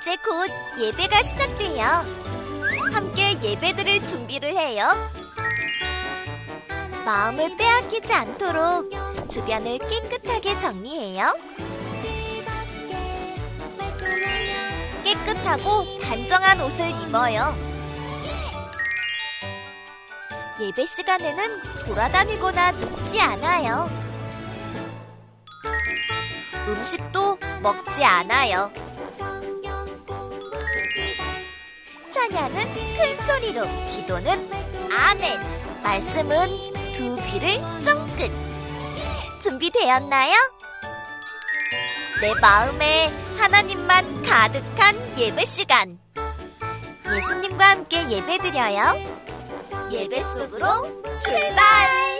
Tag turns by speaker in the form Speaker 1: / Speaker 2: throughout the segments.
Speaker 1: 이제 곧 예배가 시작돼요. 함께 예배드릴 준비를 해요. 마음을 빼앗기지 않도록 주변을 깨끗하게 정리해요. 깨끗하고 단정한 옷을 입어요. 예배 시간에는 돌아다니거나 눕지 않아요. 음식도 먹지 않아요. 찬양은 큰 소리로, 기도는 아멘, 말씀은 두 귀를 쫑긋. 준비되었나요? 내 마음에 하나님만 가득한 예배 시간. 예수님과 함께 예배드려요. 예배 속으로 출발!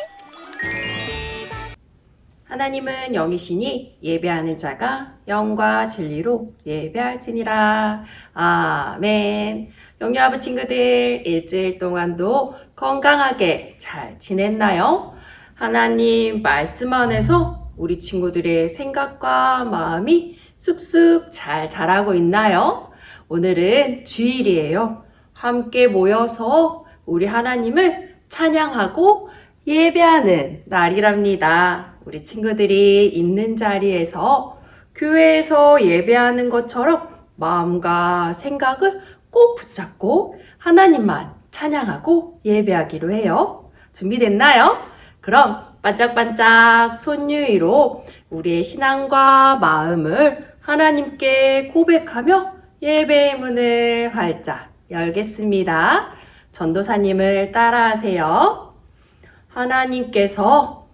Speaker 2: 하나님은 영이시니 예배하는 자가 영과 진리로 예배할지니라. 아멘. 영유아부 친구들, 일주일 동안도 건강하게 잘 지냈나요? 하나님 말씀 안에서 우리 친구들의 생각과 마음이 쑥쑥 잘 자라고 있나요? 오늘은 주일이에요. 함께 모여서 우리 하나님을 찬양하고 예배하는 날이랍니다. 우리 친구들이 있는 자리에서 교회에서 예배하는 것처럼 마음과 생각을 꼭 붙잡고 하나님만 찬양하고 예배하기로 해요. 준비됐나요? 그럼 반짝반짝 손 위로 우리의 신앙과 마음을 하나님께 고백하며 예배의 문을 활짝 열겠습니다. 전도사님을 따라하세요. 하나님께서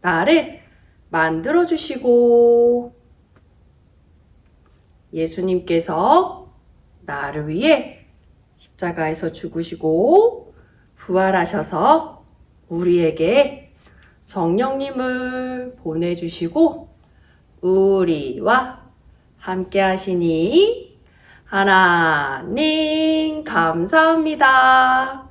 Speaker 2: 나를 만들어주시고 예수님께서 나를 위해 십자가에서 죽으시고 부활하셔서 우리에게 성령님을 보내주시고 우리와 함께 하시니 하나님 감사합니다.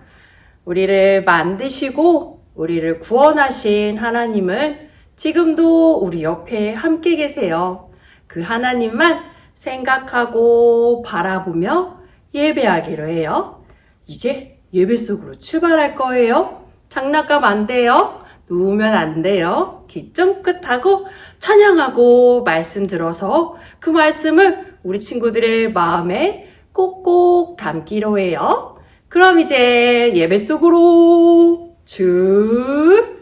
Speaker 2: 우리를 만드시고 우리를 구원하신 하나님은 지금도 우리 옆에 함께 계세요. 그 하나님만 생각하고 바라보며 예배하기로 해요. 이제 예배 속으로 출발할 거예요. 장난감 안 돼요. 누우면 안 돼요. 귀 쫑긋하고 찬양하고 말씀 들어서 그 말씀을 우리 친구들의 마음에 꼭꼭 담기로 해요. 그럼 이제 예배 속으로 출발!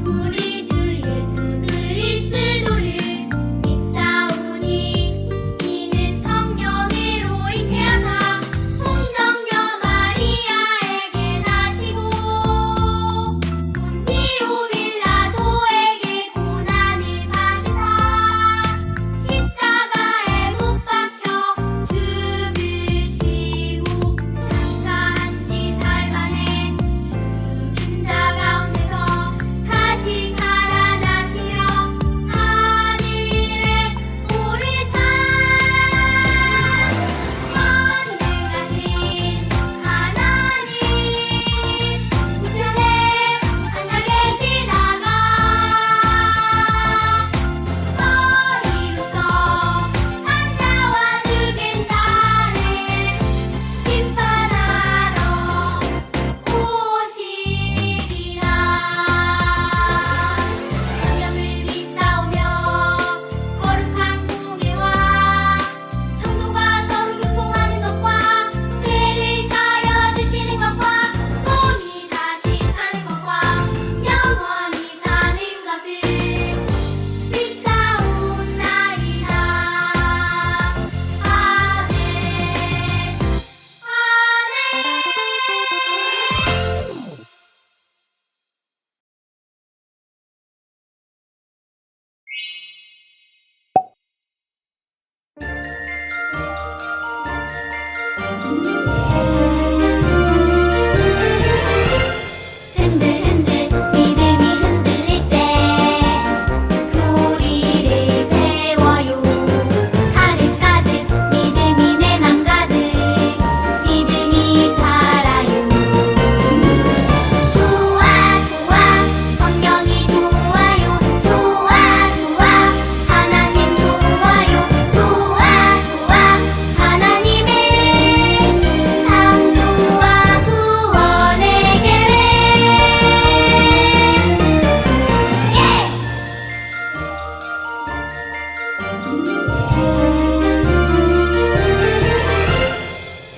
Speaker 3: 우리 주 예수 그리스도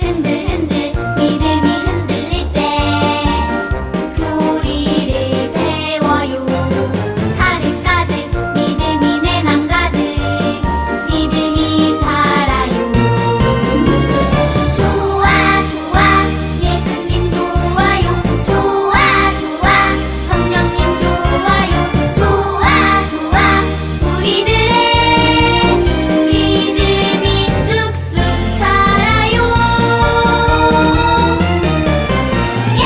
Speaker 3: 흔들흔들 믿음이 흔들릴 때 우리를 배워요. 가득 가득 믿음이 내 맘 가득 믿음이 자라요. 좋아 좋아 예수님 좋아요. 좋아 좋아 성령님 좋아요. 좋아 좋아 우리들의 믿음이 쑥쑥 자라요. 예!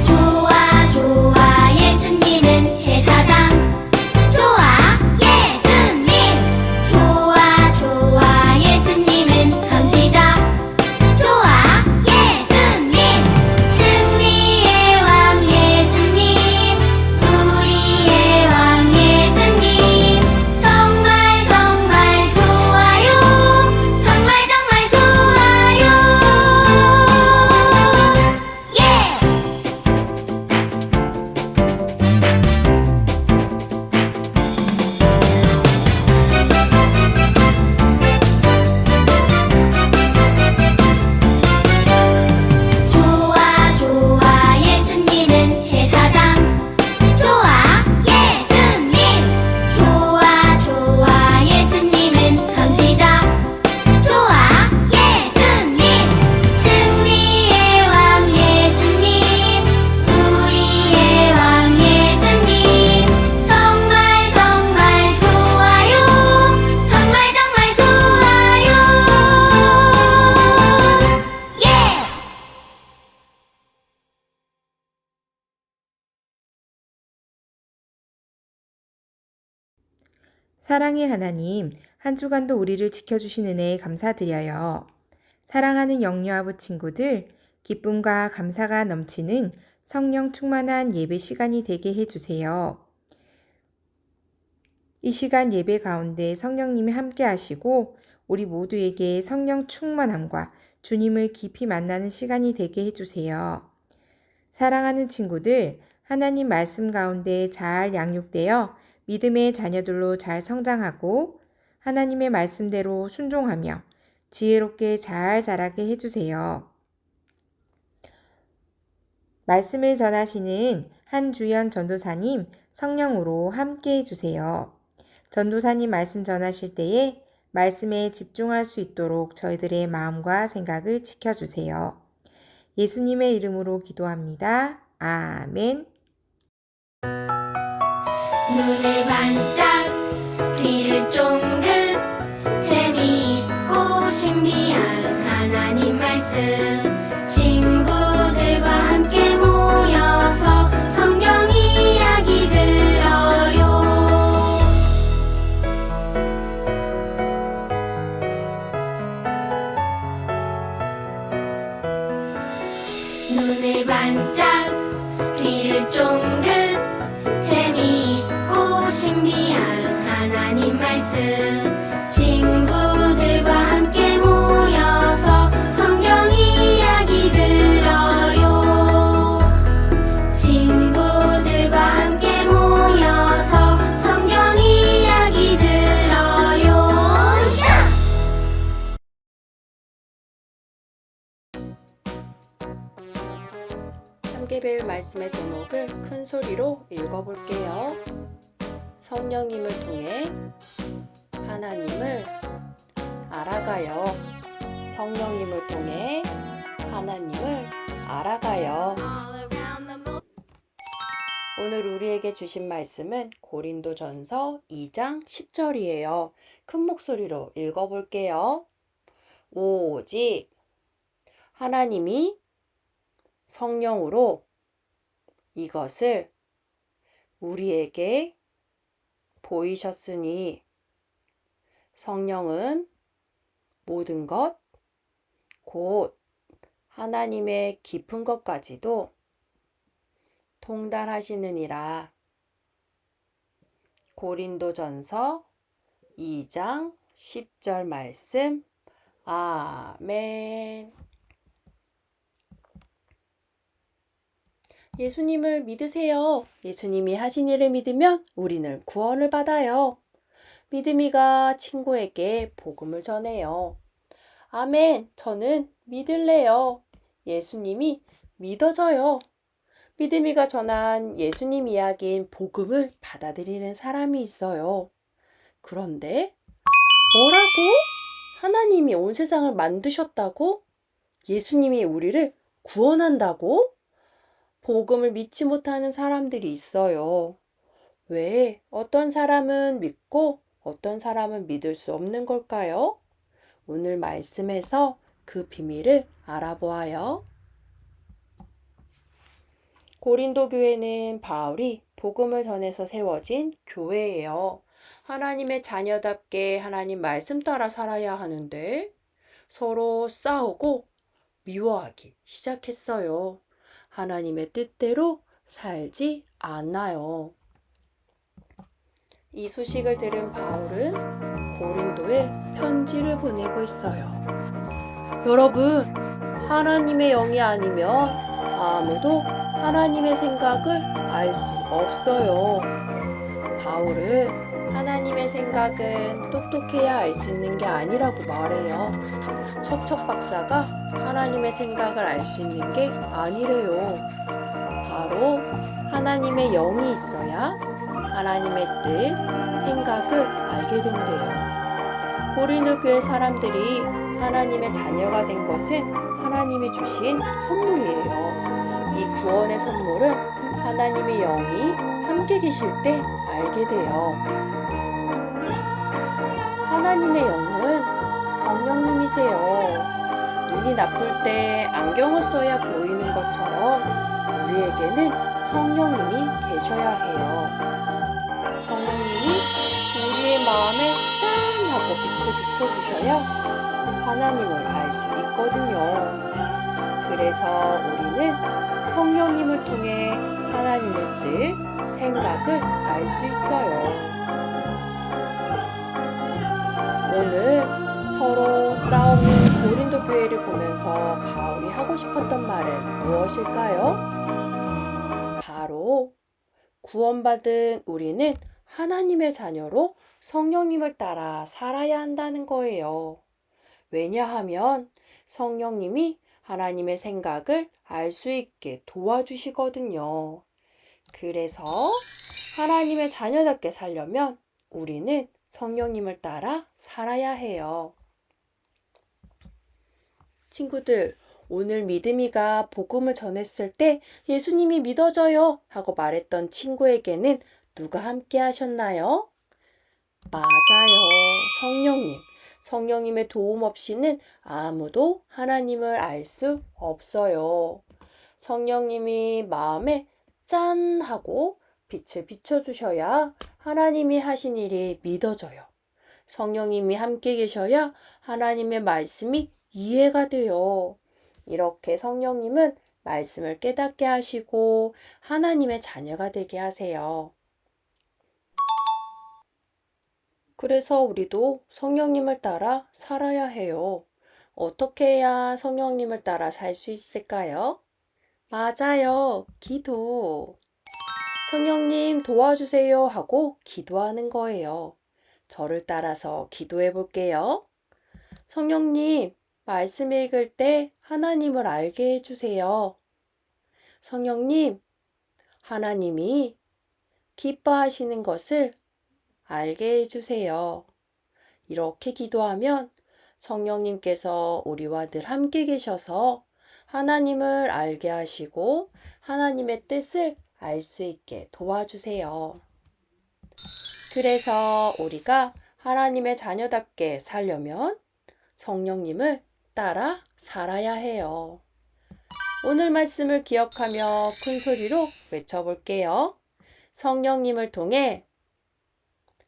Speaker 3: 좋아 좋아 예수님은 제사장. 좋아 예수님. 좋아 좋아 예수님은 선지자. 좋아 예수님. 승리의 왕 예수님. 우리의 왕 예수님. 정말 정말 좋아요. 정말 정말 좋아요. 예! 좋아 좋아 예수님은 제사장. 좋아 예수님. 좋아 좋아 예수님은 선지자. 좋아 예수님. 승리의 왕 예수님. 우리의 왕 예수님. 정말 정말 좋아요. 정말 정말 좋아요. 예!
Speaker 2: 사랑의 하나님, 한 주간도 우리를 지켜주신 은혜에 감사드려요. 사랑하는 영유아부 친구들, 기쁨과 감사가 넘치는 성령 충만한 예배 시간이 되게 해주세요. 이 시간 예배 가운데 성령님이 함께 하시고 우리 모두에게 성령 충만함과 주님을 깊이 만나는 시간이 되게 해주세요. 사랑하는 친구들, 하나님 말씀 가운데 잘 양육되어 믿음의 자녀들로 잘 성장하고 하나님의 말씀대로 순종하며 지혜롭게 잘 자라게 해주세요. 말씀을 전하시는 한주연 전도사님 성령으로 함께 해주세요. 전도사님 말씀 전하실 때에 말씀에 집중할 수 있도록 저희들의 마음과 생각을 지켜주세요. 예수님의 이름으로 기도합니다. 아멘.
Speaker 3: 눈을 반짝 귀를 쫑긋 재미있고 신비한 하나님 말씀 친구들과 함께 모여서 성경 이야기 들어요. 눈을 반짝 귀를 쫑긋 재미있고 신비한 하나님 말씀 친구들과 함께 모여서 성경 이야기 들어요. 친구들과 함께 모여서 성경 이야기 들어요. 샤!
Speaker 2: 함께 배울 말씀의 제목을 큰 소리로 읽어볼게요. 성령님을 통해 하나님을 알아가요. 성령님을 통해 하나님을 알아가요. 오늘 우리에게 주신 말씀은 고린도전서 2장 10절이에요. 큰 목소리로 읽어볼게요. 오직 하나님이 성령으로 이것을 우리에게 보이셨으니 성령은 모든 것 곧
Speaker 4: 하나님의 깊은 것까지도 통달하시느니라. 고린도전서 2장 10절 말씀. 아멘. 예수님을 믿으세요. 예수님이 하신 일을 믿으면 우리는 구원을 받아요. 믿음이가 친구에게 복음을 전해요. 아멘. 저는 믿을래요. 예수님이 믿어져요. 믿음이가 전한 예수님 이야기인 복음을 받아들이는 사람이 있어요. 그런데 뭐라고? 하나님이 온 세상을 만드셨다고? 예수님이 우리를 구원한다고? 복음을 믿지 못하는 사람들이 있어요. 왜 어떤 사람은 믿고 어떤 사람은 믿을 수 없는 걸까요? 오늘 말씀에서 그 비밀을 알아보아요. 고린도 교회는 바울이 복음을 전해서 세워진 교회예요. 하나님의 자녀답게 하나님 말씀 따라 살아야 하는데 서로 싸우고 미워하기 시작했어요. 하나님의 뜻대로 살지 않아요. 이 소식을 들은 바울은 고린도에 편지를 보내고 있어요. 여러분, 하나님의 영이 아니면 아무도 하나님의 생각을 알 수 없어요. 바울은 하나님의 생각은 똑똑해야 알 수 있는 게 아니라고 말해요. 척척 박사가 하나님의 생각을 알 수 있는 게 아니래요. 바로 하나님의 영이 있어야 하나님의 뜻, 생각을 알게 된대요. 고린도 교회 사람들이 하나님의 자녀가 된 것은 하나님이 주신 선물이에요. 이 구원의 선물은 하나님의 영이 함께 계실 때 알게 돼요. 하나님의 영은 성령님이세요. 눈이 나쁠 때 안경을 써야 보이는 것처럼 우리에게는 성령님이 계셔야 해요. 성령님이 우리의 마음에 짠 하고 빛을 비춰주셔야 하나님을 알 수 있거든요. 그래서 우리는 성령님을 통해 하나님의 뜻, 생각을 알 수 있어요. 오늘 서로 싸우는 고린도 교회를 보면서 바울이 하고 싶었던 말은 무엇일까요? 바로 구원받은 우리는 하나님의 자녀로 성령님을 따라 살아야 한다는 거예요. 왜냐하면 성령님이 하나님의 생각을 알 수 있게 도와주시거든요. 그래서 하나님의 자녀답게 살려면 우리는 성령님을 따라 살아야 해요. 친구들, 오늘 믿음이가 복음을 전했을 때 예수님이 믿어져요 하고 말했던 친구에게는 누가 함께 하셨나요? 맞아요. 성령님. 성령님의 도움 없이는 아무도 하나님을 알 수 없어요. 성령님이 마음에 짠 하고 빛을 비춰주셔야 하나님이 하신 일이 믿어져요. 성령님이 함께 계셔야 하나님의 말씀이 이해가 돼요. 이렇게 성령님은 말씀을 깨닫게 하시고 하나님의 자녀가 되게 하세요. 그래서 우리도 성령님을 따라 살아야 해요. 어떻게 해야 성령님을 따라 살 수 있을까요? 맞아요. 기도. 성령님 도와주세요 하고 기도하는 거예요. 저를 따라서 기도해 볼게요. 성령님, 말씀 읽을 때 하나님을 알게 해주세요. 성령님, 하나님이 기뻐하시는 것을 알게 해주세요. 이렇게 기도하면 성령님께서 우리와 늘 함께 계셔서 하나님을 알게 하시고 하나님의 뜻을 알 수 있게 도와주세요. 그래서 우리가 하나님의 자녀답게 살려면 성령님을 따라 살아야 해요. 오늘 말씀을 기억하며 큰 소리로 외쳐볼게요. 성령님을 통해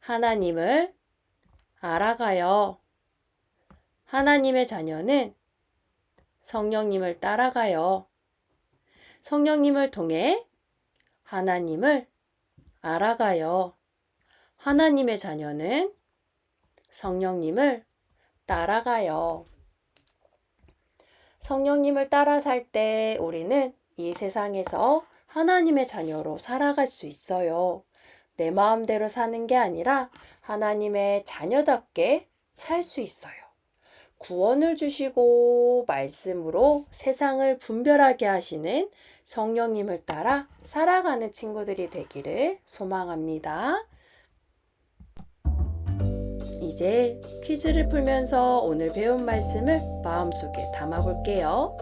Speaker 4: 하나님을 알아가요. 하나님의 자녀는 성령님을 따라가요. 성령님을 통해 하나님을 알아가요. 하나님의 자녀는 성령님을 따라가요. 성령님을 따라 살 때 우리는 이 세상에서 하나님의 자녀로 살아갈 수 있어요. 내 마음대로 사는 게 아니라 하나님의 자녀답게 살 수 있어요. 구원을 주시고 말씀으로 세상을 분별하게 하시는 성령님을 따라 살아가는 친구들이 되기를 소망합니다. 이제 퀴즈를 풀면서 오늘 배운 말씀을 마음속에 담아볼게요.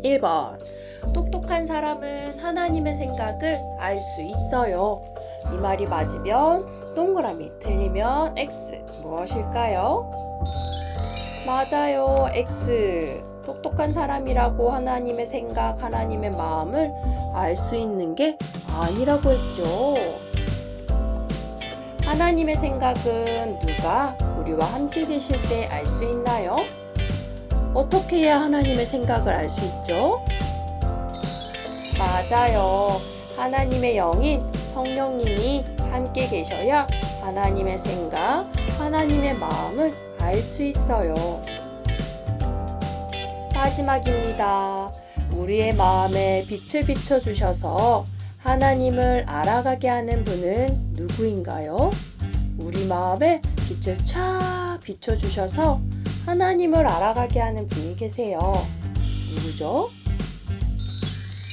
Speaker 4: 1번. 똑똑한 사람은 하나님의 생각을 알 수 있어요. 이 말이 맞으면 동그라미, 틀리면 X. 무엇일까요? 맞아요. X. 똑똑한 사람이라고 하나님의 생각, 하나님의 마음을 알 수 있는 게 아니라고 했죠. 하나님의 생각은 누가 우리와 함께 계실 때 알 수 있나요? 어떻게 해야 하나님의 생각을 알 수 있죠? 맞아요. 하나님의 영인 성령님이 함께 계셔야 하나님의 생각, 하나님의 마음을 알 수 있어요. 마지막입니다. 우리의 마음에 빛을 비춰주셔서 하나님을 알아가게 하는 분은 누구인가요? 우리 마음에 빛을 쫙 비춰주셔서 하나님을 알아가게 하는 분이 계세요. 누구죠?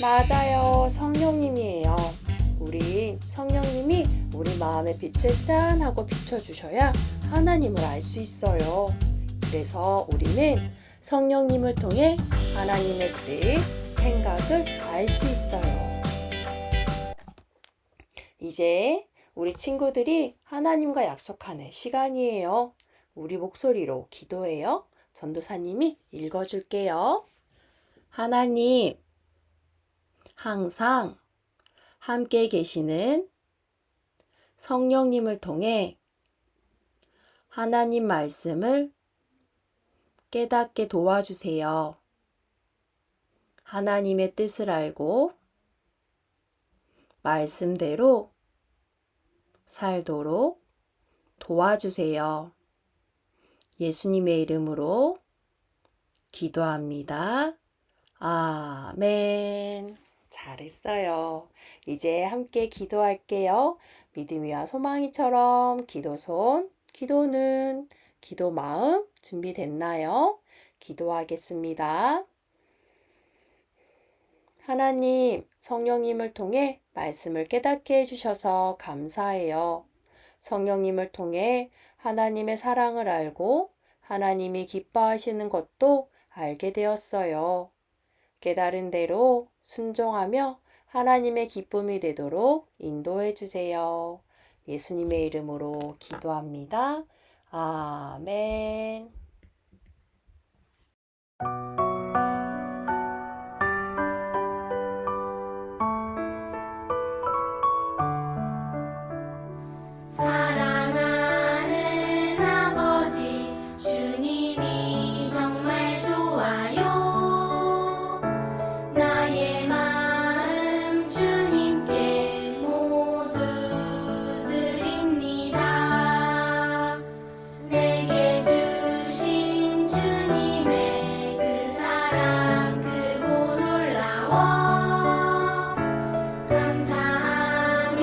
Speaker 4: 맞아요. 성령님이에요. 우리 성령님이 우리 마음에 빛을 짠 하고 비춰주셔야 하나님을 알 수 있어요. 그래서 우리는 성령님을 통해 하나님의 뜻, 생각을 알 수 있어요. 이제 우리 친구들이 하나님과 약속하는 시간이에요. 우리 목소리로 기도해요. 전도사님이 읽어줄게요. 하나님, 항상 함께 계시는 성령님을 통해 하나님 말씀을 깨닫게 도와주세요. 하나님의 뜻을 알고 말씀대로 살도록 도와주세요. 예수님의 이름으로 기도합니다. 아멘. 잘했어요. 이제 함께 기도할게요. 믿음이와 소망이처럼 기도손, 기도는, 기도 마음 준비됐나요? 기도하겠습니다. 하나님, 성령님을 통해 말씀을 깨닫게 해주셔서 감사해요. 성령님을 통해 하나님의 사랑을 알고 하나님이 기뻐하시는 것도 알게 되었어요. 깨달은 대로 순종하며 하나님의 기쁨이 되도록 인도해 주세요. 예수님의 이름으로 기도합니다. 아멘.
Speaker 3: 사랑하는 아버지 주님이 정말 좋아요. 나의 마음 주님께 모두 드립니다. 내게 주신 주님의 그 사랑 크고 놀라워 감사하며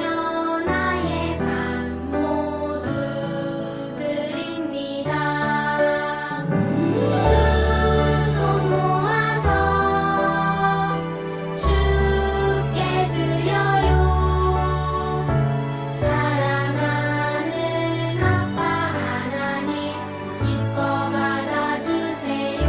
Speaker 3: 나의 삶 모두 드립니다. 두 손 모아서 주께 드려요. 사랑하는 아빠 하나님 기뻐 받아주세요.